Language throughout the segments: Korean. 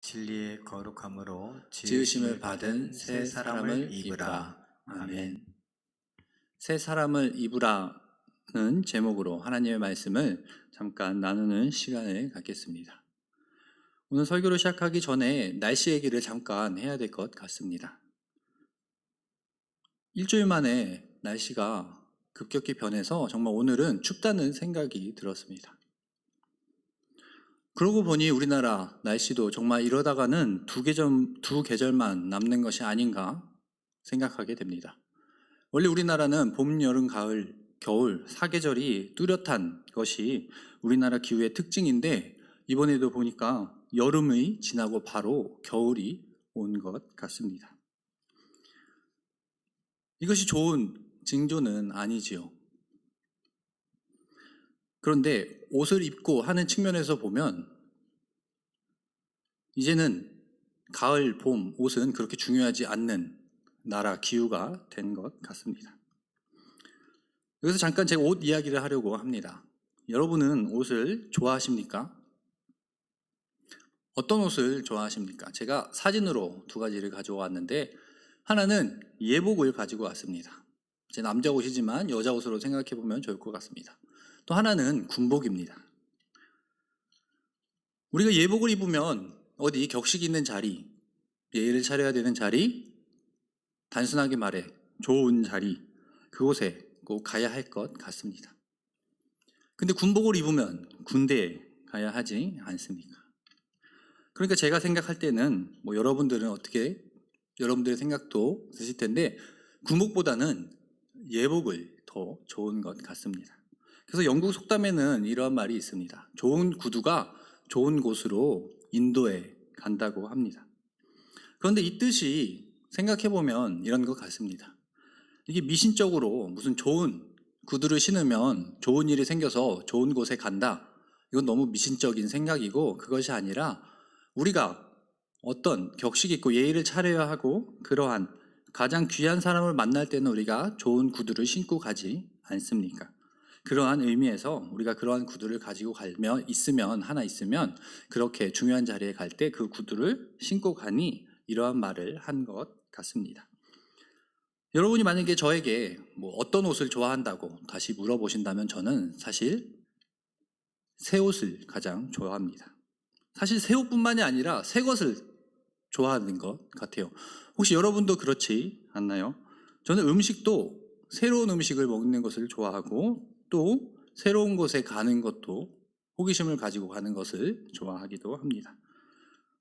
진리의 거룩함으로 지으심을 받은 새 사람을 입으라. 아멘. 새 사람을 입으라는 제목으로 하나님의 말씀을 잠깐 나누는 시간을 갖겠습니다. 오늘 설교를 시작하기 전에 날씨 얘기를 잠깐 해야 될 것 같습니다. 일주일 만에 날씨가 급격히 변해서 정말 오늘은 춥다는 생각이 들었습니다. 그러고 보니 우리나라 날씨도 정말 이러다가는 두 계절만 남는 것이 아닌가 생각하게 됩니다. 원래 우리나라는 봄, 여름, 가을, 겨울 4계절이 뚜렷한 것이 우리나라 기후의 특징인데 이번에도 보니까 여름이 지나고 바로 겨울이 온 것 같습니다. 이것이 좋은 징조는 아니지요. 그런데 옷을 입고 하는 측면에서 보면 이제는 가을, 봄, 옷은 그렇게 중요하지 않는 나라 기후가 된 것 같습니다. 여기서 잠깐 제가 옷 이야기를 하려고 합니다. 여러분은 옷을 좋아하십니까? 어떤 옷을 좋아하십니까? 제가 사진으로 두 가지를 가져왔는데 하나는 예복을 가지고 왔습니다. 제 남자 옷이지만 여자 옷으로 생각해 보면 좋을 것 같습니다. 또 하나는 군복입니다. 우리가 예복을 입으면 어디 격식 있는 자리, 예의를 차려야 되는 자리, 단순하게 말해 좋은 자리, 그곳에 꼭 가야 할 것 같습니다. 근데 군복을 입으면 군대에 가야 하지 않습니까? 그러니까 제가 생각할 때는 여러분들은 어떻게 여러분들의 생각도 드실 텐데 군복보다는 예복을 더 좋은 것 같습니다. 그래서 영국 속담에는 이러한 말이 있습니다. 좋은 구두가 좋은 곳으로 인도에 간다고 합니다. 그런데 이 뜻이 생각해보면 이런 것 같습니다. 이게 미신적으로 무슨 좋은 구두를 신으면 좋은 일이 생겨서 좋은 곳에 간다. 이건 너무 미신적인 생각이고 그것이 아니라 우리가 어떤 격식 있고 예의를 차려야 하고 그러한 가장 귀한 사람을 만날 때는 우리가 좋은 구두를 신고 가지 않습니까? 그러한 의미에서 우리가 그러한 구두를 가지고 하나 있으면 그렇게 중요한 자리에 갈 때 그 구두를 신고 가니 이러한 말을 한 것 같습니다. 여러분이 만약에 저에게 어떤 옷을 좋아한다고 다시 물어보신다면 저는 사실 새 옷을 가장 좋아합니다. 사실 새 옷뿐만이 아니라 새 것을 좋아하는 것 같아요. 혹시 여러분도 그렇지 않나요? 저는 음식도 새로운 음식을 먹는 것을 좋아하고 또 새로운 곳에 가는 것도 호기심을 가지고 가는 것을 좋아하기도 합니다.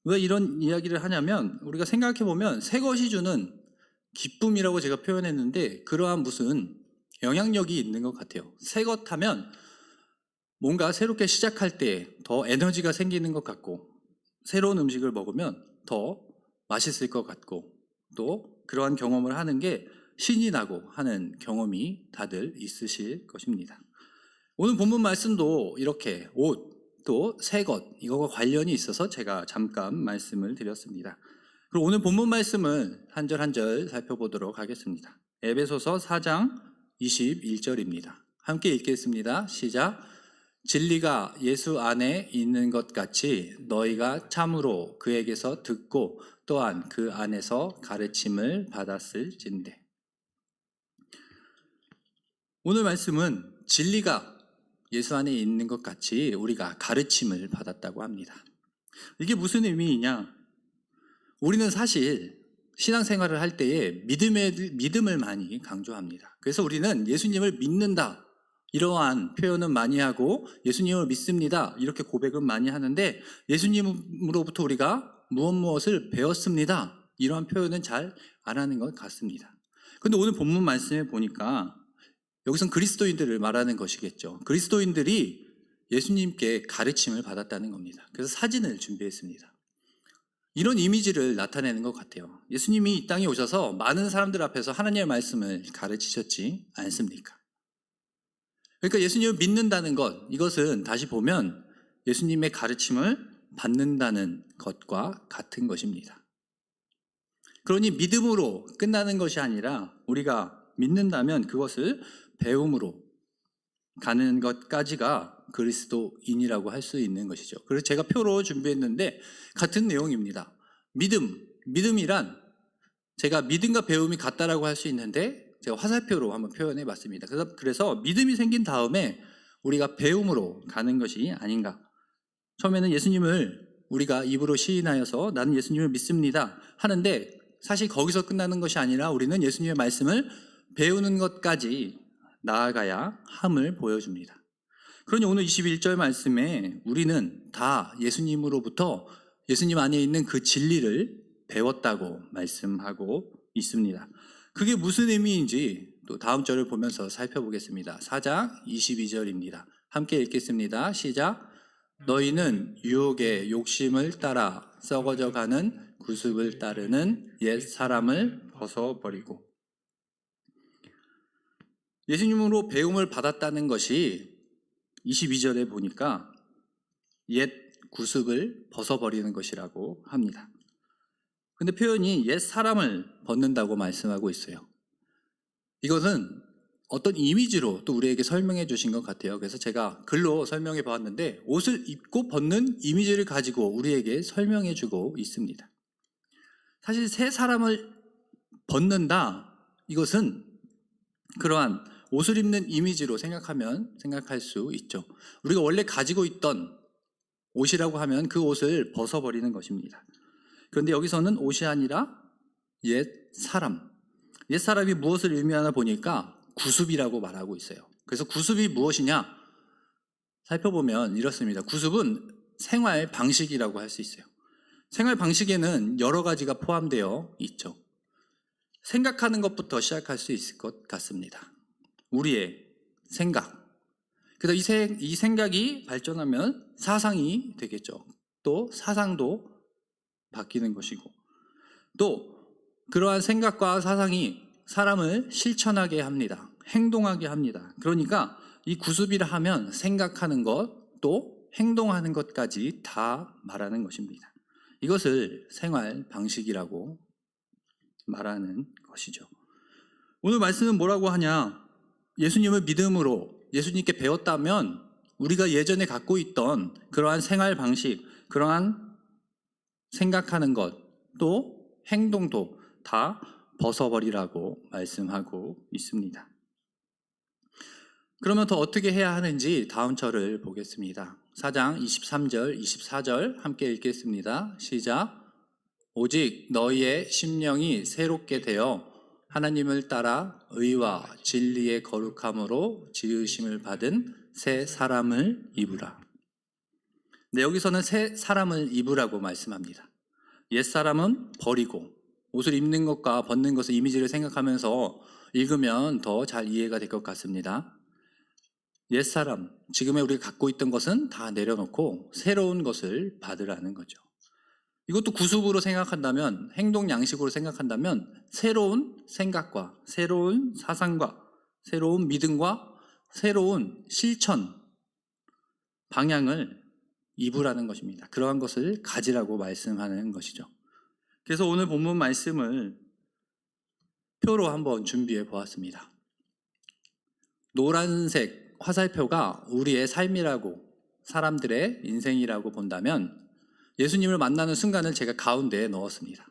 왜 이런 이야기를 하냐면 우리가 생각해보면 새 것이 주는 기쁨이라고 제가 표현했는데 그러한 무슨 영향력이 있는 것 같아요. 새 것 하면 뭔가 새롭게 시작할 때 더 에너지가 생기는 것 같고 새로운 음식을 먹으면 더 맛있을 것 같고 또 그러한 경험을 하는 게 신이 나고 하는 경험이 다들 있으실 것입니다. 오늘 본문 말씀도 이렇게 옷, 또 새 것, 이거와 관련이 있어서 제가 잠깐 말씀을 드렸습니다. 그리고 오늘 본문 말씀을 한 절 한 절 살펴보도록 하겠습니다. 에베소서 4장 21절입니다. 함께 읽겠습니다. 시작. 진리가 예수 안에 있는 것 같이 너희가 참으로 그에게서 듣고 또한 그 안에서 가르침을 받았을진대. 오늘 말씀은 진리가 예수 안에 있는 것 같이 우리가 가르침을 받았다고 합니다. 이게 무슨 의미이냐? 우리는 사실 신앙생활을 할 때에 믿음을 많이 강조합니다. 그래서 우리는 예수님을 믿는다 이러한 표현은 많이 하고 예수님을 믿습니다 이렇게 고백은 많이 하는데 예수님으로부터 우리가 무엇을 배웠습니다 이러한 표현은 잘 안 하는 것 같습니다. 그런데 오늘 본문 말씀에 보니까 여기선 그리스도인들을 말하는 것이겠죠. 그리스도인들이 예수님께 가르침을 받았다는 겁니다. 그래서 사진을 준비했습니다. 이런 이미지를 나타내는 것 같아요. 예수님이 이 땅에 오셔서 많은 사람들 앞에서 하나님의 말씀을 가르치셨지 않습니까? 그러니까 예수님을 믿는다는 것, 이것은 다시 보면 예수님의 가르침을 받는다는 것과 같은 것입니다. 그러니 믿음으로 끝나는 것이 아니라 우리가 믿는다면 그것을 배움으로 가는 것까지가 그리스도인이라고 할 수 있는 것이죠. 그래서 제가 표로 준비했는데 같은 내용입니다. 믿음이란 제가 믿음과 배움이 같다라고 할 수 있는데 제가 화살표로 한번 표현해 봤습니다. 그래서 믿음이 생긴 다음에 우리가 배움으로 가는 것이 아닌가. 처음에는 예수님을 우리가 입으로 시인하여서 나는 예수님을 믿습니다 하는데 사실 거기서 끝나는 것이 아니라 우리는 예수님의 말씀을 배우는 것까지 나아가야 함을 보여줍니다. 그러니 오늘 21절 말씀에 우리는 다 예수님으로부터 예수님 안에 있는 그 진리를 배웠다고 말씀하고 있습니다. 그게 무슨 의미인지 또 다음 절을 보면서 살펴보겠습니다. 4장 22절입니다. 함께 읽겠습니다. 시작. 너희는 유혹의 욕심을 따라 썩어져 가는 구습을 따르는 옛 사람을 벗어버리고. 예수님으로 배움을 받았다는 것이 22절에 보니까 옛 구습을 벗어버리는 것이라고 합니다. 근데 표현이 옛 사람을 벗는다고 말씀하고 있어요. 이것은 어떤 이미지로 또 우리에게 설명해 주신 것 같아요. 그래서 제가 글로 설명해 보았는데 옷을 입고 벗는 이미지를 가지고 우리에게 설명해 주고 있습니다. 사실 새 사람을 벗는다, 이것은 그러한 옷을 입는 이미지로 생각할 수 있죠. 우리가 원래 가지고 있던 옷이라고 하면 그 옷을 벗어버리는 것입니다. 그런데 여기서는 옷이 아니라 옛 사람이 무엇을 의미하나 보니까 구습이라고 말하고 있어요. 그래서 구습이 무엇이냐 살펴보면 이렇습니다. 구습은 생활 방식이라고 할 수 있어요. 생활 방식에는 여러 가지가 포함되어 있죠. 생각하는 것부터 시작할 수 있을 것 같습니다. 우리의 생각. 그래서 이 생각이 발전하면 사상이 되겠죠. 또 사상도 바뀌는 것이고, 또 그러한 생각과 사상이 사람을 실천하게 합니다. 행동하게 합니다. 그러니까 이 구습이라 하면 생각하는 것, 또 행동하는 것까지 다 말하는 것입니다. 이것을 생활 방식이라고 말하는 것이죠. 오늘 말씀은 뭐라고 하냐? 예수님을 믿음으로 예수님께 배웠다면 우리가 예전에 갖고 있던 그러한 생활 방식, 그러한 생각하는 것, 또 행동도 다 벗어버리라고 말씀하고 있습니다. 그러면 더 어떻게 해야 하는지 다음 절을 보겠습니다. 4장 23절, 24절 함께 읽겠습니다. 시작. 오직 너희의 심령이 새롭게 되어 하나님을 따라 의와 진리의 거룩함으로 지으심을 받은 새 사람을 입으라. 네, 여기서는 새 사람을 입으라고 말씀합니다. 옛 사람은 버리고, 옷을 입는 것과 벗는 것의 이미지를 생각하면서 읽으면 더 잘 이해가 될 것 같습니다. 옛 사람, 지금의 우리가 갖고 있던 것은 다 내려놓고 새로운 것을 받으라는 거죠. 이것도 구습으로 생각한다면, 행동 양식으로 생각한다면 새로운 생각과 새로운 사상과 새로운 믿음과 새로운 실천 방향을 입으라는 것입니다. 그러한 것을 가지라고 말씀하는 것이죠. 그래서 오늘 본문 말씀을 표로 한번 준비해 보았습니다. 노란색 화살표가 우리의 삶이라고, 사람들의 인생이라고 본다면 예수님을 만나는 순간을 제가 가운데에 넣었습니다.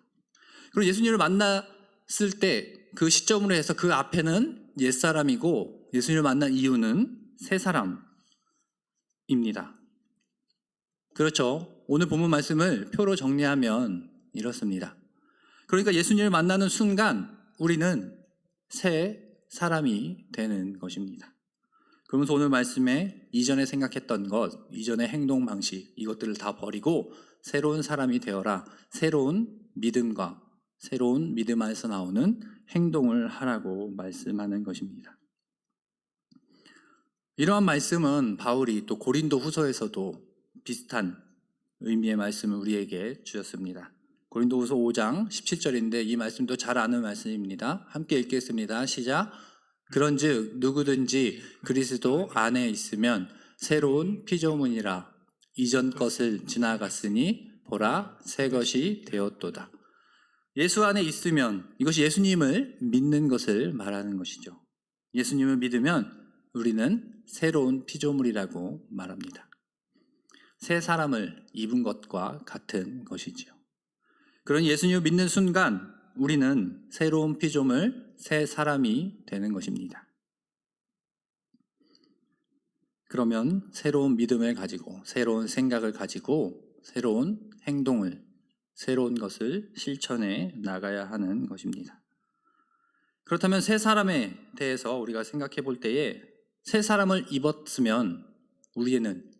그리고 예수님을 만났을 때 그 시점으로 해서 그 앞에는 옛사람이고 예수님을 만난 이유는 새 사람입니다. 그렇죠. 오늘 본문 말씀을 표로 정리하면 이렇습니다. 그러니까 예수님을 만나는 순간 우리는 새 사람이 되는 것입니다. 그러면서 오늘 말씀에 이전에 생각했던 것, 이전의 행동 방식, 이것들을 다 버리고 새로운 사람이 되어라. 새로운 믿음과 새로운 믿음 안에서 나오는 행동을 하라고 말씀하는 것입니다. 이러한 말씀은 바울이 또 고린도 후서에서도 비슷한 의미의 말씀을 우리에게 주셨습니다. 고린도 후서 5장 17절인데 이 말씀도 잘 아는 말씀입니다. 함께 읽겠습니다. 시작. 그런즉 누구든지 그리스도 안에 있으면 새로운 피조물이라. 이전 것을 지나갔으니 보라 새 것이 되었도다. 예수 안에 있으면, 이것이 예수님을 믿는 것을 말하는 것이죠. 예수님을 믿으면 우리는 새로운 피조물이라고 말합니다. 새 사람을 입은 것과 같은 것이지요. 그런 예수님을 믿는 순간 우리는 새로운 피조물, 새 사람이 되는 것입니다. 그러면 새로운 믿음을 가지고, 새로운 생각을 가지고, 새로운 행동을, 새로운 것을 실천해 나가야 하는 것입니다. 그렇다면 새 사람에 대해서 우리가 생각해 볼 때에 새 사람을 입었으면 우리에는,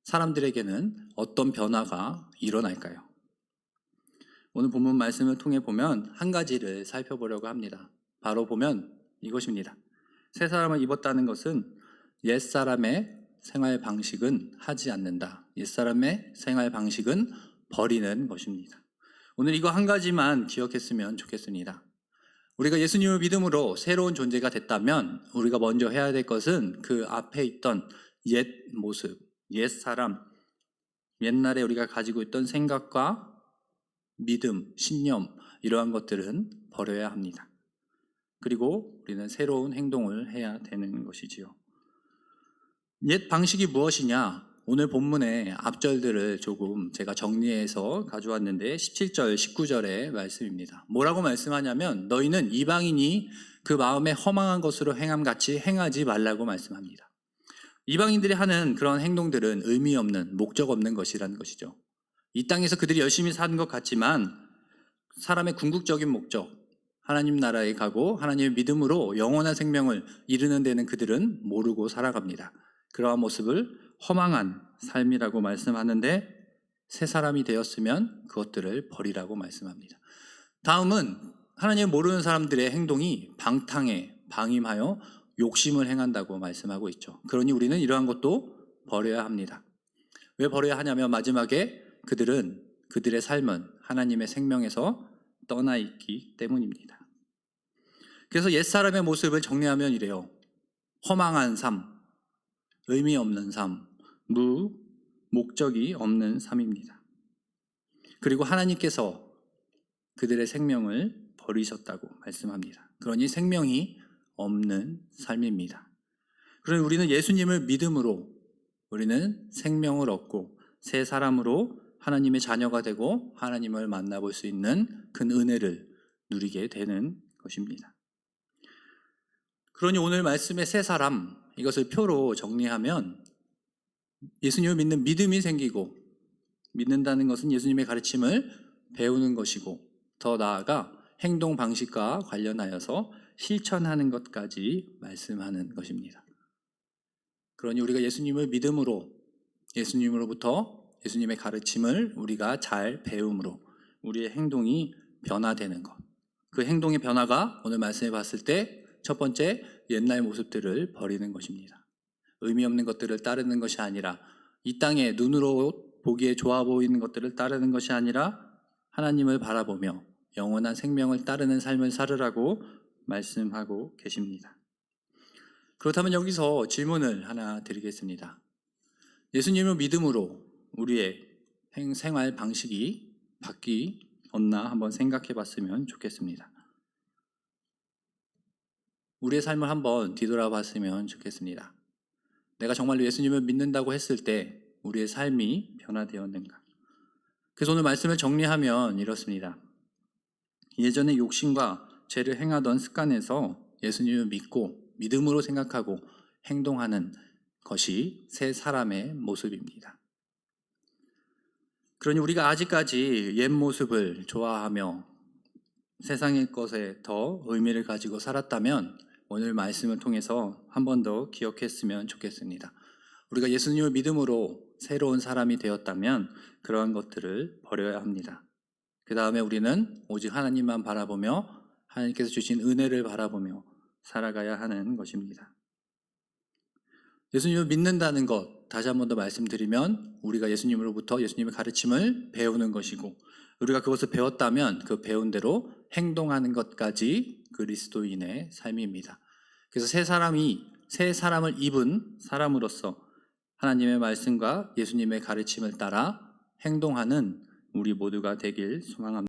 사람들에게는 어떤 변화가 일어날까요? 오늘 본문 말씀을 통해 보면 한 가지를 살펴보려고 합니다. 바로 보면 이것입니다. 새 사람을 입었다는 것은 옛사람의 생활 방식은 하지 않는다. 옛사람의 생활 방식은 버리는 것입니다. 오늘 이거 한 가지만 기억했으면 좋겠습니다. 우리가 예수님을 믿음으로 새로운 존재가 됐다면 우리가 먼저 해야 될 것은 그 앞에 있던 옛 모습, 옛 사람, 옛날에 우리가 가지고 있던 생각과 믿음, 신념, 이러한 것들은 버려야 합니다. 그리고 우리는 새로운 행동을 해야 되는 것이지요. 옛 방식이 무엇이냐? 오늘 본문의 앞절들을 조금 제가 정리해서 가져왔는데 17절, 19절의 말씀입니다. 뭐라고 말씀하냐면 너희는 이방인이 그 마음에 허망한 것으로 행함같이 행하지 말라고 말씀합니다. 이방인들이 하는 그런 행동들은 의미 없는, 목적 없는 것이라는 것이죠. 이 땅에서 그들이 열심히 사는 것 같지만 사람의 궁극적인 목적, 하나님 나라에 가고 하나님의 믿음으로 영원한 생명을 이루는 데는 그들은 모르고 살아갑니다. 그러한 모습을 허망한 삶이라고 말씀하는데 새 사람이 되었으면 그것들을 버리라고 말씀합니다. 다음은 하나님을 모르는 사람들의 행동이 방탕해, 방임하여 욕심을 행한다고 말씀하고 있죠. 그러니 우리는 이러한 것도 버려야 합니다. 왜 버려야 하냐면 마지막에 그들은, 그들의 삶은 하나님의 생명에서 떠나 있기 때문입니다. 그래서 옛사람의 모습을 정리하면 이래요. 허망한 삶, 의미 없는 삶, 목적이 없는 삶입니다. 그리고 하나님께서 그들의 생명을 버리셨다고 말씀합니다. 그러니 생명이 없는 삶입니다. 그러니 우리는 예수님을 믿음으로 우리는 생명을 얻고 새 사람으로 하나님의 자녀가 되고 하나님을 만나볼 수 있는 큰 은혜를 누리게 되는 것입니다. 그러니 오늘 말씀의 새 사람, 이것을 표로 정리하면 예수님을 믿는 믿음이 생기고, 믿는다는 것은 예수님의 가르침을 배우는 것이고, 더 나아가 행동 방식과 관련하여서 실천하는 것까지 말씀하는 것입니다. 그러니 우리가 예수님을 믿음으로, 예수님으로부터 예수님의 가르침을 우리가 잘 배움으로 우리의 행동이 변화되는 것, 그 행동의 변화가 오늘 말씀해 봤을 때 첫 번째, 옛날 모습들을 버리는 것입니다. 의미 없는 것들을 따르는 것이 아니라, 이 땅에 눈으로 보기에 좋아 보이는 것들을 따르는 것이 아니라 하나님을 바라보며 영원한 생명을 따르는 삶을 살으라고 말씀하고 계십니다. 그렇다면 여기서 질문을 하나 드리겠습니다. 예수님을 믿음으로 우리의 생활 방식이 바뀌었나 한번 생각해 봤으면 좋겠습니다. 우리의 삶을 한번 뒤돌아봤으면 좋겠습니다. 내가 정말로 예수님을 믿는다고 했을 때 우리의 삶이 변화되었는가? 그래서 오늘 말씀을 정리하면 이렇습니다. 예전에 욕심과 죄를 행하던 습관에서 예수님을 믿고 믿음으로 생각하고 행동하는 것이 새 사람의 모습입니다. 그러니 우리가 아직까지 옛 모습을 좋아하며 세상의 것에 더 의미를 가지고 살았다면 오늘 말씀을 통해서 한 번 더 기억했으면 좋겠습니다. 우리가 예수님을 믿음으로 새로운 사람이 되었다면 그러한 것들을 버려야 합니다. 그 다음에 우리는 오직 하나님만 바라보며 하나님께서 주신 은혜를 바라보며 살아가야 하는 것입니다. 예수님을 믿는다는 것, 다시 한 번 더 말씀드리면 우리가 예수님으로부터 예수님의 가르침을 배우는 것이고, 우리가 그것을 배웠다면 그 배운 대로 행동하는 것까지 그리스도인의 삶입니다. 그래서 새 사람을 입은 사람으로서 하나님의 말씀과 예수님의 가르침을 따라 행동하는 우리 모두가 되길 소망합니다.